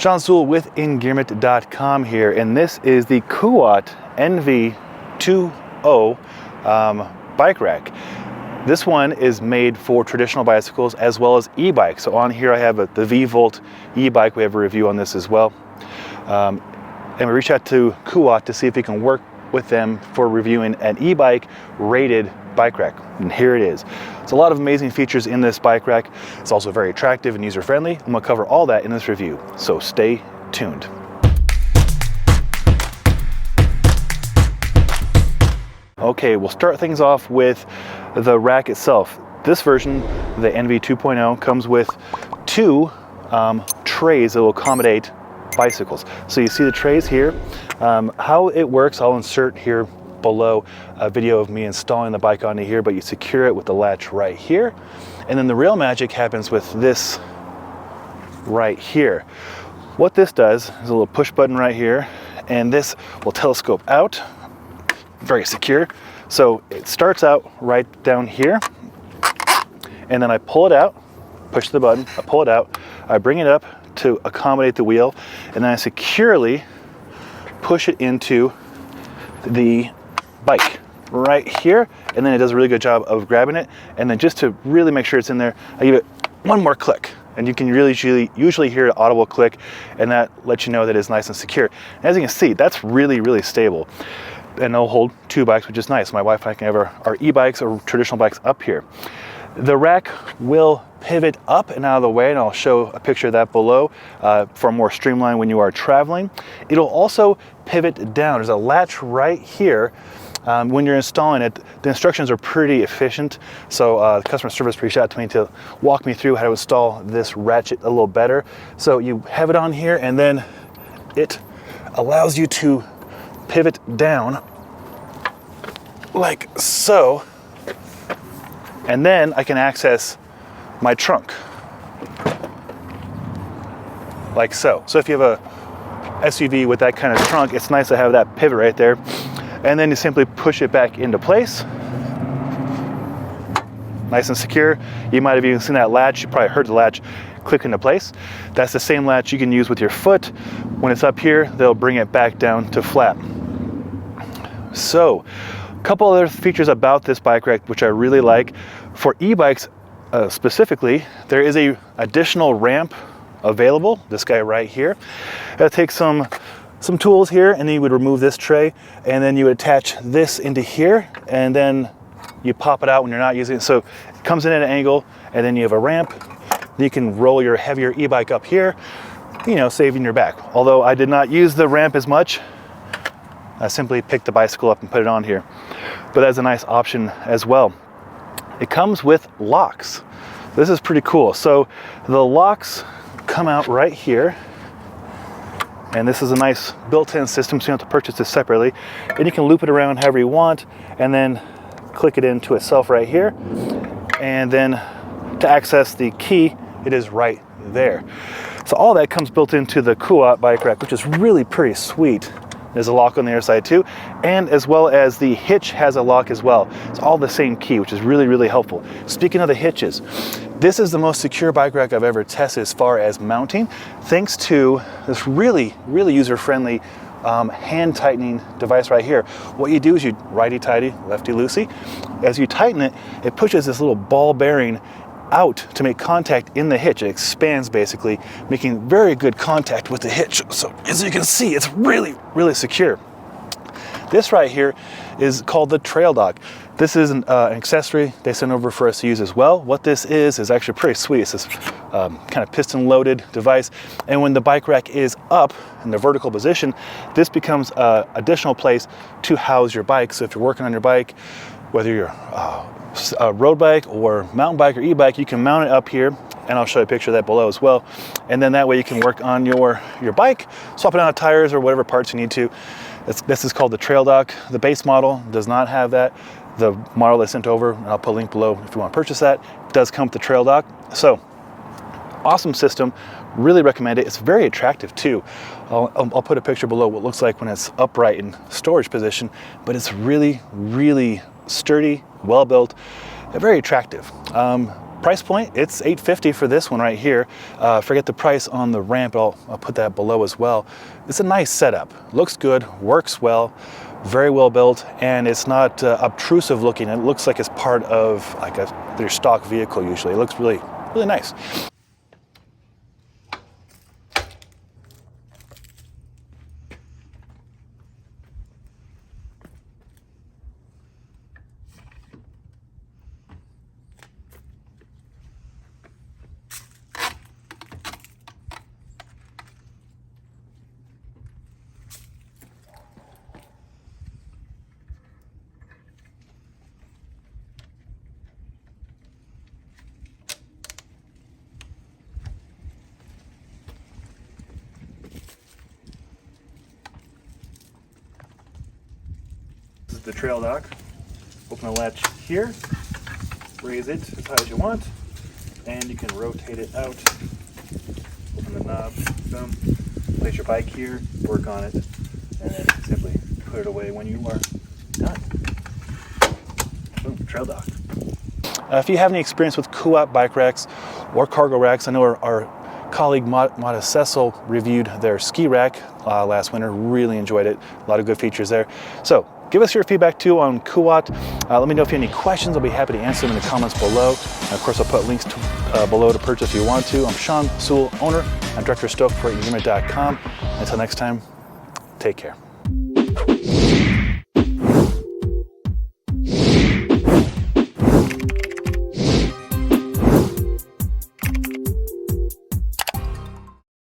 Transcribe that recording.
Sean Sewell with Engearment.com here, and this is the KUAT NV2.0 bike rack. This one is made for traditional bicycles as well as e-bikes. So on here I have the V-Volt e-bike. We have a review on this as well. And we reached out to KUAT to see if we can work with them for reviewing an e-bike rated bike rack. And here it is. It's a lot of amazing features in this bike rack. It's also very attractive and user-friendly. I'm gonna cover all that in this review, so stay tuned. Okay, we'll start things off with the rack itself. This version, the NV2.0, comes with two trays that will accommodate bicycles. So you see the trays here. How it works, I'll insert here below a video of me installing the bike onto here, but you secure it with the latch right here. And then the real magic happens with this right here. What this does is a little push button right here, and this will telescope out, very secure. So it starts out right down here, and then I pull it out, push the button, I pull it out, I bring it up to accommodate the wheel, and then I securely push it into the bike right here, and then it does a really good job of grabbing it. And then just to really make sure it's in there, I give it one more click, and you can really usually hear an audible click, and that lets you know that it's nice and secure. And as you can see, that's really stable, and it'll hold two bikes, which is nice. My wife and I can have our e-bikes or traditional bikes up here. The rack will pivot up and out of the way, and I'll show a picture of that below for more streamlined when you are traveling. It'll also pivot down. There's a latch right here. When you're installing it, the instructions are pretty efficient. So the customer service reached out to me to walk me through how to install this ratchet a little better. So you have it on here, and then it allows you to pivot down like so. And then I can access my trunk like so. So if you have a SUV with that kind of trunk, it's nice to have that pivot right there. And then you simply push it back into place. Nice and secure. You might have even seen that latch. You probably heard the latch click into place. That's the same latch you can use with your foot. When it's up here, they'll bring it back down to flat. So, a couple other features about this bike rack which I really like. For e-bikes specifically, there is a additional ramp available, this guy right here. It'll take some tools here, and then you would remove this tray, and then you would attach this into here, and then you pop it out when you're not using it. So it comes in at an angle, and then you have a ramp. You can roll your heavier e-bike up here, you know, saving your back. Although I did not use the ramp as much, I simply picked the bicycle up and put it on here. But that's a nice option as well. It comes with locks. This is pretty cool. So the locks come out right here, and this is a nice built-in system, so you don't have to purchase this separately. And you can loop it around however you want, and then click it into itself right here. And then to access the key, it is right there. So all that comes built into the KUAT bike rack, which is really pretty sweet. There's a lock on the other side too, and as well as the hitch has a lock as well. It's all the same key, which is really helpful. Speaking of the hitches, this is the most secure bike rack I've ever tested as far as mounting, thanks to this really user-friendly hand tightening device right here. What you do is you righty-tighty, lefty-loosey. As you tighten it, it pushes this little ball bearing out to make contact in the hitch. It expands basically, making very good contact with the hitch. So as you can see, it's really secure. This right here is called the Trail Dock. This is an accessory they sent over for us to use as well. What this is actually pretty sweet. It's this kind of piston loaded device. And when the bike rack is up in the vertical position, this becomes an additional place to house your bike. So if you're working on your bike, whether you're a road bike or mountain bike or e-bike, you can mount it up here, and I'll show you a picture of that below as well. And then that way you can work on your bike, swapping out tires or whatever parts you need to. This is called the Trail Dock. The base model does not have that. The model they sent over, and I'll put a link below if you want to purchase that, does come with the Trail Dock. So awesome system, really recommend it. It's very attractive too. I'll put a picture below what it looks like when it's upright in storage position, but it's really sturdy, well built, very attractive. Price point, it's $850 for this one right here. Forget the price on the ramp, I'll put that below as well. It's a nice setup, looks good, works well, very well built, and it's not obtrusive looking. It looks like it's part of like their stock vehicle usually. It looks really, really nice. This is the trail dock. Open the latch here, raise it as high as you want, and you can rotate it out. Open the knob, boom, place your bike here, work on it, and then simply put it away when you are done. Boom, trail dock. If you have any experience with KUAT bike racks or cargo racks, I know our colleague Mata Cecil reviewed their ski rack last winter, really enjoyed it, a lot of good features there. So give us your feedback too on KUAT. Let me know if you have any questions. I'll be happy to answer them in the comments below. And of course, I'll put links below to purchase if you want to. I'm Sean Sewell, owner and director of stock for Engearment.com. Until next time, take care.